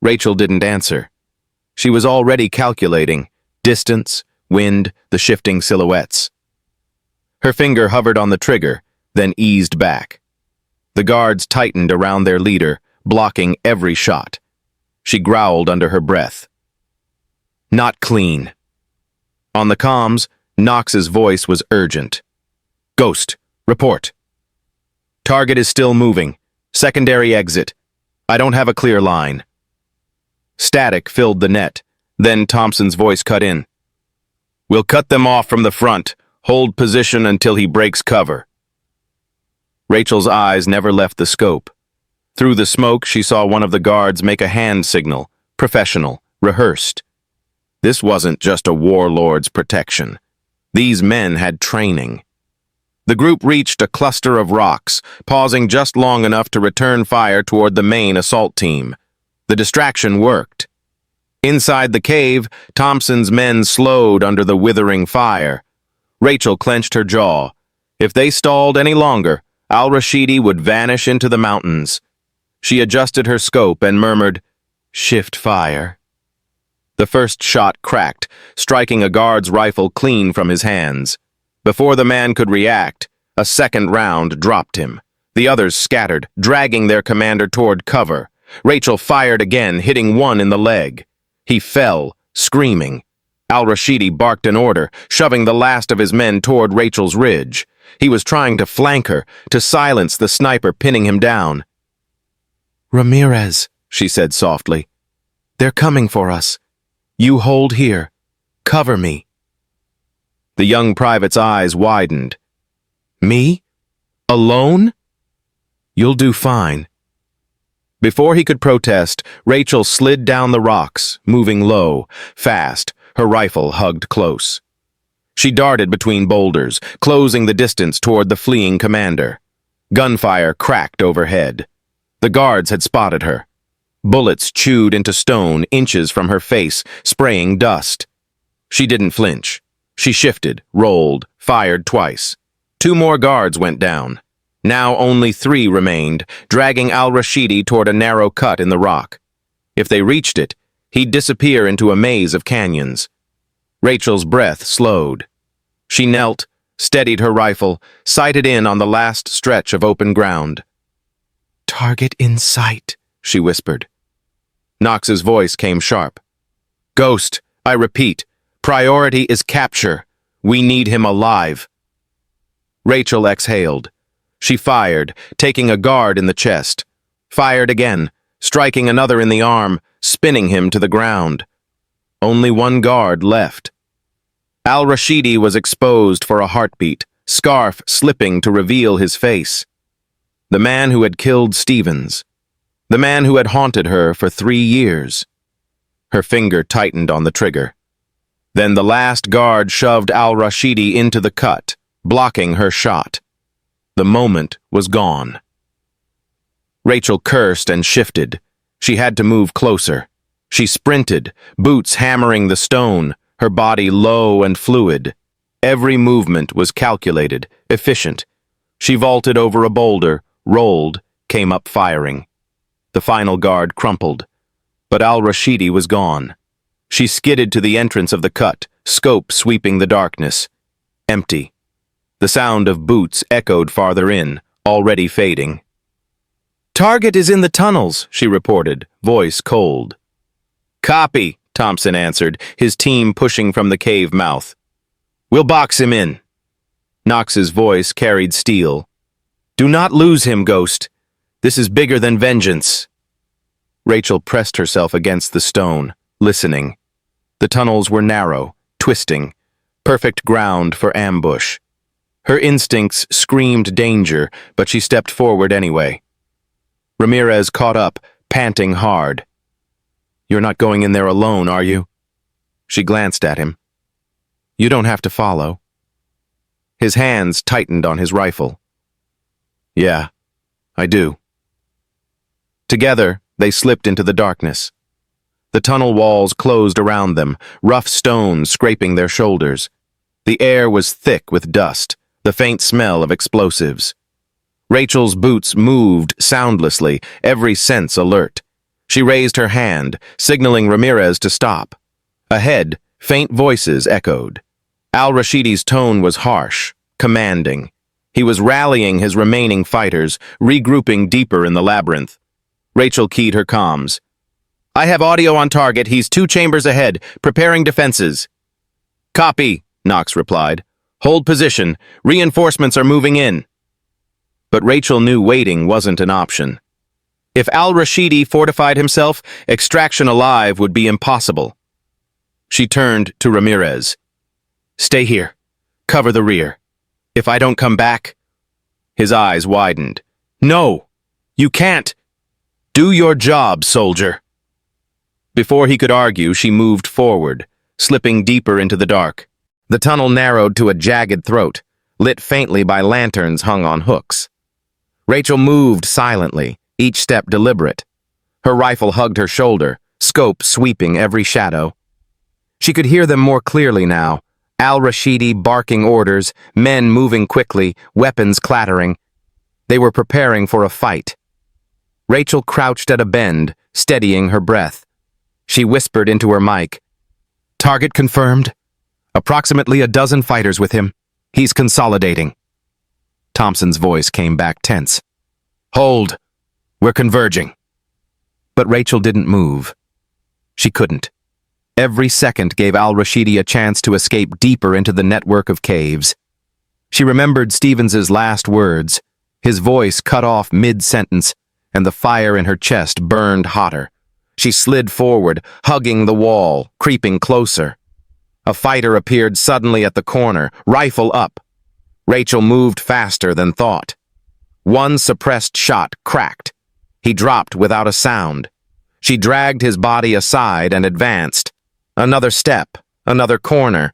Rachel didn't answer. She was already calculating distance, wind, the shifting silhouettes. Her finger hovered on the trigger, then eased back. The guards tightened around their leader, blocking every shot. She growled under her breath. Not clean. On the comms, Knox's voice was urgent. Ghost, report. Target is still moving. Secondary exit. I don't have a clear line. Static filled the net. Then Thompson's voice cut in. We'll cut them off from the front. Hold position until he breaks cover. Rachel's eyes never left the scope. Through the smoke, she saw one of the guards make a hand signal, professional, rehearsed. This wasn't just a warlord's protection. These men had training. The group reached a cluster of rocks, pausing just long enough to return fire toward the main assault team. The distraction worked. Inside the cave, Thompson's men slowed under the withering fire. Rachel clenched her jaw. If they stalled any longer, al-Rashidi would vanish into the mountains. She adjusted her scope and murmured, "Shift fire." The first shot cracked, striking a guard's rifle clean from his hands. Before the man could react, a second round dropped him. The others scattered, dragging their commander toward cover. Rachel fired again, hitting one in the leg. He fell, screaming. Al-Rashidi barked an order, shoving the last of his men toward Rachel's ridge. He was trying to flank her, to silence the sniper pinning him down. "Ramirez," she said softly. "They're coming for us. You hold here. Cover me." The young private's eyes widened. "Me? Alone? You'll do fine." Before he could protest, Rachel slid down the rocks, moving low, fast, her rifle hugged close. She darted between boulders, closing the distance toward the fleeing commander. Gunfire cracked overhead. The guards had spotted her. Bullets chewed into stone inches from her face, spraying dust. She didn't flinch. She shifted, rolled, fired twice. 2 more guards went down. Now only 3 remained, dragging al-Rashidi toward a narrow cut in the rock. If they reached it, he'd disappear into a maze of canyons. Rachel's breath slowed. She knelt, steadied her rifle, sighted in on the last stretch of open ground. "Target in sight," she whispered. Knox's voice came sharp. "Ghost, I repeat, priority is capture. We need him alive." Rachel exhaled. She fired, taking a guard in the chest. Fired again, striking another in the arm, spinning him to the ground. Only 1 guard left. Al-Rashidi was exposed for a heartbeat, scarf slipping to reveal his face. The man who had killed Stevens. The man who had haunted her for 3 years. Her finger tightened on the trigger. Then the last guard shoved al-Rashidi into the cut, blocking her shot. The moment was gone. Rachel cursed and shifted. She had to move closer. She sprinted, boots hammering the stone, her body low and fluid. Every movement was calculated, efficient. She vaulted over a boulder, rolled, came up firing. The final guard crumpled, but al-Rashidi was gone. She skidded to the entrance of the cut, scope sweeping the darkness. Empty. The sound of boots echoed farther in, already fading. "Target is in the tunnels," she reported, voice cold. "Copy," Thompson answered, his team pushing from the cave mouth. "We'll box him in." Knox's voice carried steel. "Do not lose him, Ghost. This is bigger than vengeance." Rachel pressed herself against the stone, listening. The tunnels were narrow, twisting, perfect ground for ambush. Her instincts screamed danger, but she stepped forward anyway. Ramirez caught up, panting hard. "You're not going in there alone, are you?" She glanced at him. "You don't have to follow." His hands tightened on his rifle. "Yeah, I do." Together, they slipped into the darkness. The tunnel walls closed around them, rough stones scraping their shoulders. The air was thick with dust, the faint smell of explosives. Rachel's boots moved soundlessly, every sense alert. She raised her hand, signaling Ramirez to stop. Ahead, faint voices echoed. Al-Rashidi's tone was harsh, commanding. He was rallying his remaining fighters, regrouping deeper in the labyrinth. Rachel keyed her comms. "I have audio on target. He's 2 chambers ahead, preparing defenses." "Copy," Knox replied. "Hold position. Reinforcements are moving in." But Rachel knew waiting wasn't an option. If al-Rashidi fortified himself, extraction alive would be impossible. She turned to Ramirez. "Stay here. Cover the rear. If I don't come back... His eyes widened. No! You can't! Do your job, soldier! Before he could argue, she moved forward, slipping deeper into the dark. The tunnel narrowed to a jagged throat, lit faintly by lanterns hung on hooks. Rachel moved silently, each step deliberate. Her rifle hugged her shoulder, scope sweeping every shadow. She could hear them more clearly now, al-Rashidi barking orders, men moving quickly, weapons clattering. They were preparing for a fight. Rachel crouched at a bend, steadying her breath. She whispered into her mic. Target confirmed. Approximately a dozen fighters with him. He's consolidating. Thompson's voice came back tense. Hold. We're converging. But Rachel didn't move. She couldn't. Every second gave al-Rashidi a chance to escape deeper into the network of caves. She remembered Stevens's last words. His voice cut off mid-sentence, and the fire in her chest burned hotter. She slid forward, hugging the wall, creeping closer. A fighter appeared suddenly at the corner, rifle up. Rachel moved faster than thought. One suppressed shot cracked. He dropped without a sound. She dragged his body aside and advanced. Another step, another corner.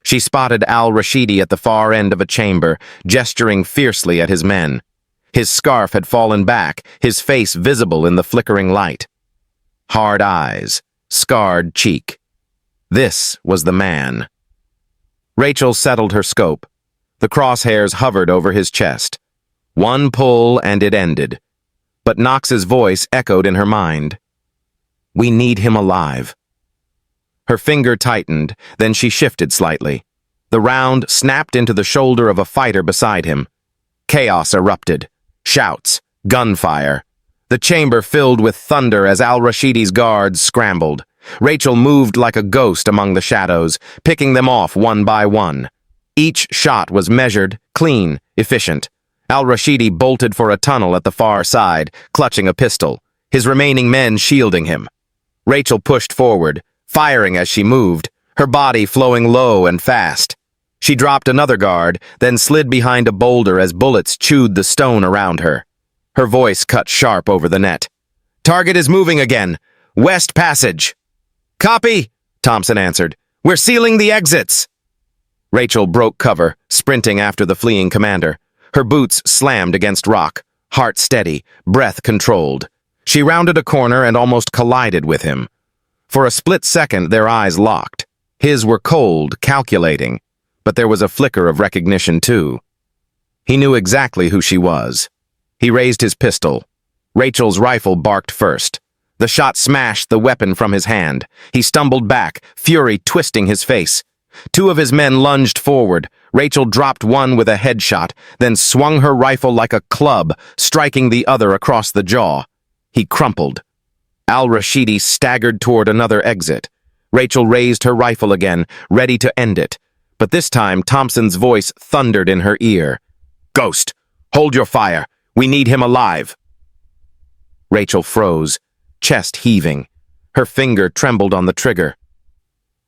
She spotted al-Rashidi at the far end of a chamber, gesturing fiercely at his men. His scarf had fallen back, his face visible in the flickering light. Hard eyes, scarred cheek. This was the man. Rachel settled her scope. The crosshairs hovered over his chest. One pull and it ended. But Knox's voice echoed in her mind. We need him alive. Her finger tightened, then she shifted slightly. The round snapped into the shoulder of a fighter beside him. Chaos erupted. Shouts, gunfire. The chamber filled with thunder as al-Rashidi's guards scrambled. Rachel moved like a ghost among the shadows, picking them off one by one. Each shot was measured, clean, efficient. Al-Rashidi bolted for a tunnel at the far side, clutching a pistol, his remaining men shielding him. Rachel pushed forward, firing as she moved, her body flowing low and fast. She dropped another guard, then slid behind a boulder as bullets chewed the stone around her. Her voice cut sharp over the net. Target is moving again. West Passage. Copy, Thompson answered. We're sealing the exits. Rachel broke cover, sprinting after the fleeing commander. Her boots slammed against rock, heart steady, breath controlled. She rounded a corner and almost collided with him. For a split second, their eyes locked. His were cold, calculating, but there was a flicker of recognition, too. He knew exactly who she was. He raised his pistol. Rachel's rifle barked first. The shot smashed the weapon from his hand. He stumbled back, fury twisting his face. Two of his men lunged forward. Rachel dropped one with a headshot, then swung her rifle like a club, striking the other across the jaw. He crumpled. Al-Rashidi staggered toward another exit. Rachel raised her rifle again, ready to end it. But this time, Thompson's voice thundered in her ear. Ghost, hold your fire. We need him alive. Rachel froze, chest heaving. Her finger trembled on the trigger.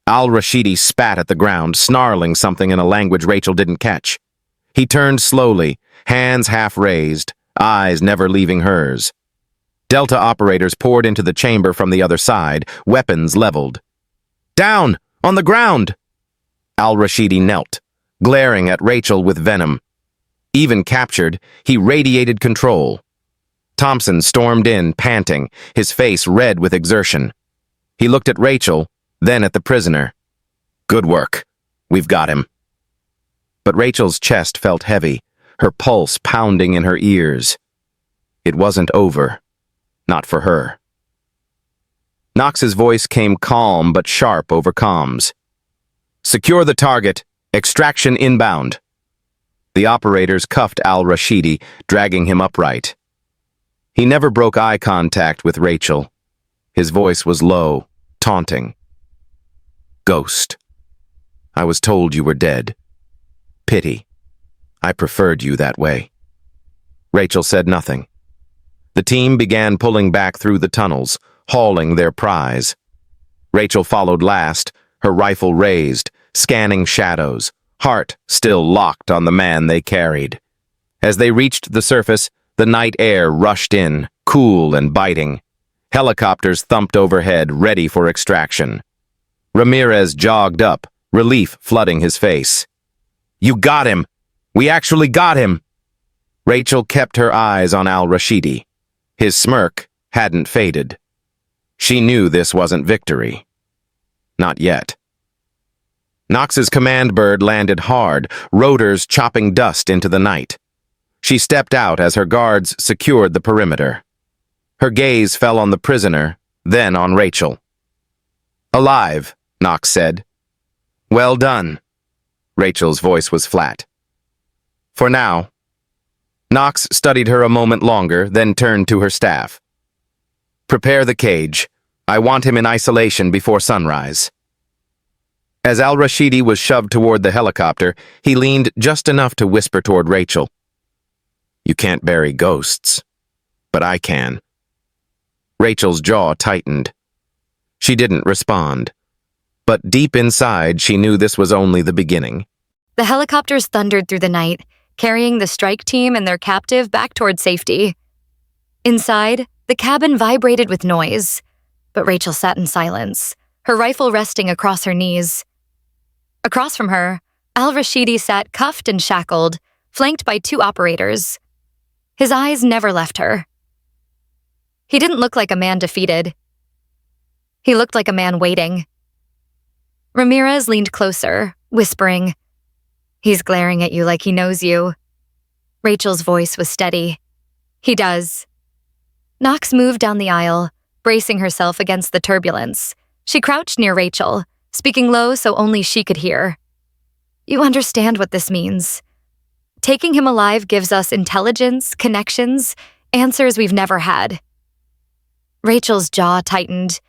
Al-Rashidi spat at the ground, snarling something in a language Rachel didn't catch. He turned slowly, hands half raised, eyes never leaving hers. Delta operators poured into the chamber from the other side, weapons leveled. Down! On the ground! Al-Rashidi knelt, glaring at Rachel with venom. Even captured, he radiated control. Thompson stormed in, panting, his face red with exertion. He looked at Rachel, then at the prisoner. Good work. We've got him. But Rachel's chest felt heavy, her pulse pounding in her ears. It wasn't over. Not for her. Knox's voice came calm but sharp over comms. Secure the target. Extraction inbound. The operators cuffed al-Rashidi, dragging him upright. He never broke eye contact with Rachel. His voice was low, taunting. Ghost. I was told you were dead. Pity. I preferred you that way. Rachel said nothing. The team began pulling back through the tunnels, hauling their prize. Rachel followed last, her rifle raised, scanning shadows, heart still locked on the man they carried. As they reached the surface, the night air rushed in, cool and biting. Helicopters thumped overhead, ready for extraction. Ramirez jogged up, relief flooding his face. "You got him! We actually got him!" Rachel kept her eyes on al-Rashidi. His smirk hadn't faded. She knew this wasn't victory. Not yet. Knox's command bird landed hard, rotors chopping dust into the night. She stepped out as her guards secured the perimeter. Her gaze fell on the prisoner, then on Rachel. "Alive," Knox said. "Well done." Rachel's voice was flat. "For now." Knox studied her a moment longer, then turned to her staff. "Prepare the cage. I want him in isolation before sunrise." As al-Rashidi was shoved toward the helicopter, he leaned just enough to whisper toward Rachel. "You can't bury ghosts, but I can." Rachel's jaw tightened. She didn't respond, but deep inside she knew this was only the beginning. The helicopters thundered through the night, carrying the strike team and their captive back toward safety. Inside, the cabin vibrated with noise, but Rachel sat in silence, her rifle resting across her knees. Across from her, al-Rashidi sat cuffed and shackled, flanked by 2 operators. His eyes never left her. He didn't look like a man defeated. He looked like a man waiting. Ramirez leaned closer, whispering, "He's glaring at you like he knows you." Rachel's voice was steady. "He does." Knox moved down the aisle, bracing herself against the turbulence. She crouched near Rachel, speaking low so only she could hear. "You understand what this means. Taking him alive gives us intelligence, connections, answers we've never had." Rachel's jaw tightened.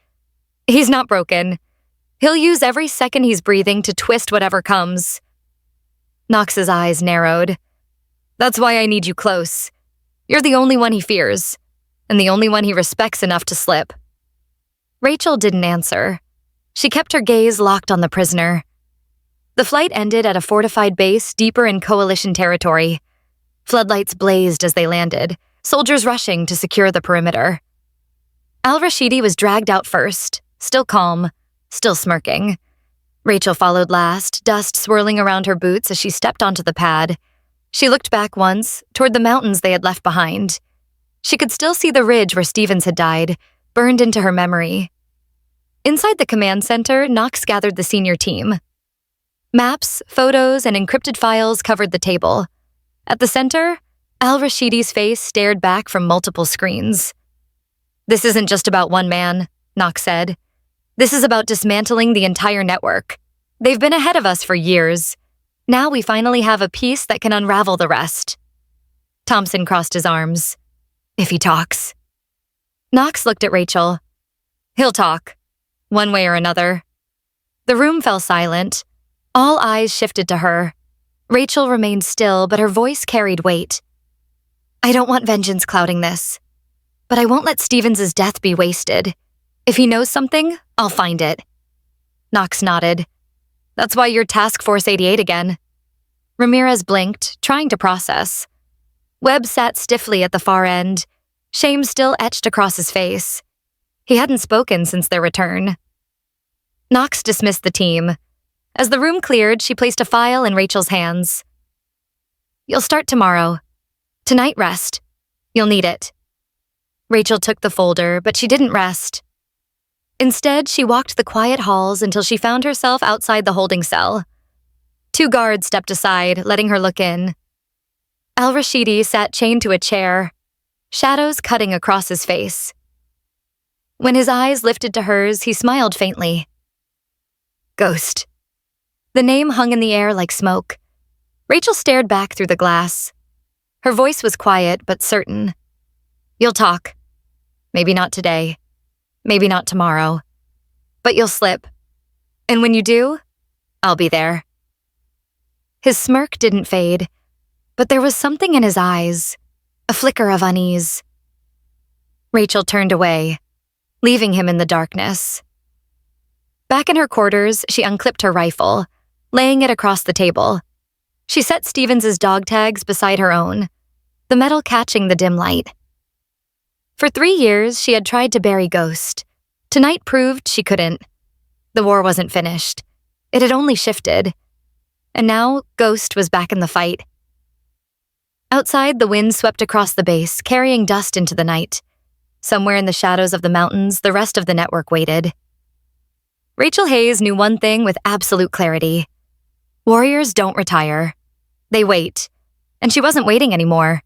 "He's not broken. He'll use every second he's breathing to twist whatever comes." Knox's eyes narrowed. "That's why I need you close. You're the only one he fears, and the only one he respects enough to slip." Rachel didn't answer. She kept her gaze locked on the prisoner. The flight ended at a fortified base deeper in coalition territory. Floodlights blazed as they landed, soldiers rushing to secure the perimeter. Al-Rashidi was dragged out first, still calm, still smirking. Rachel followed last, dust swirling around her boots as she stepped onto the pad. She looked back once, toward the mountains they had left behind. She could still see the ridge where Stevens had died, burned into her memory. Inside the command center, Knox gathered the senior team. Maps, photos, and encrypted files covered the table. At the center, al-Rashidi's face stared back from multiple screens. "This isn't just about one man," Knox said. "This is about dismantling the entire network. They've been ahead of us for years. Now we finally have a piece that can unravel the rest." Thompson crossed his arms. "If he talks." Knox looked at Rachel. "He'll talk, one way or another." The room fell silent. All eyes shifted to her. Rachel remained still, but her voice carried weight. "I don't want vengeance clouding this, but I won't let Stevens' death be wasted. If he knows something, I'll find it." Knox nodded. "That's why you're Task Force 88 again." Ramirez blinked, trying to process. Webb sat stiffly at the far end, shame still etched across his face. He hadn't spoken since their return. Knox dismissed the team. As the room cleared, she placed a file in Rachel's hands. "You'll start tomorrow. Tonight, rest. You'll need it." Rachel took the folder, but she didn't rest. Instead, she walked the quiet halls until she found herself outside the holding cell. 2 guards stepped aside, letting her look in. Al-Rashidi sat chained to a chair, shadows cutting across his face. When his eyes lifted to hers, he smiled faintly. "Ghost." The name hung in the air like smoke. Rachel stared back through the glass. Her voice was quiet but certain. "You'll talk. Maybe not today. Maybe not tomorrow. But you'll slip. And when you do, I'll be there." His smirk didn't fade, but there was something in his eyes, a flicker of unease. Rachel turned away, leaving him in the darkness. Back in her quarters, she unclipped her rifle. laying it across the table. She set Stevens's dog tags beside her own, the metal catching the dim light. For 3 years, she had tried to bury Ghost. Tonight proved she couldn't. The war wasn't finished. It had only shifted. And now, Ghost was back in the fight. Outside, the wind swept across the base, carrying dust into the night. Somewhere in the shadows of the mountains, the rest of the network waited. Rachel Hayes knew one thing with absolute clarity. Warriors don't retire. They wait. And she wasn't waiting anymore.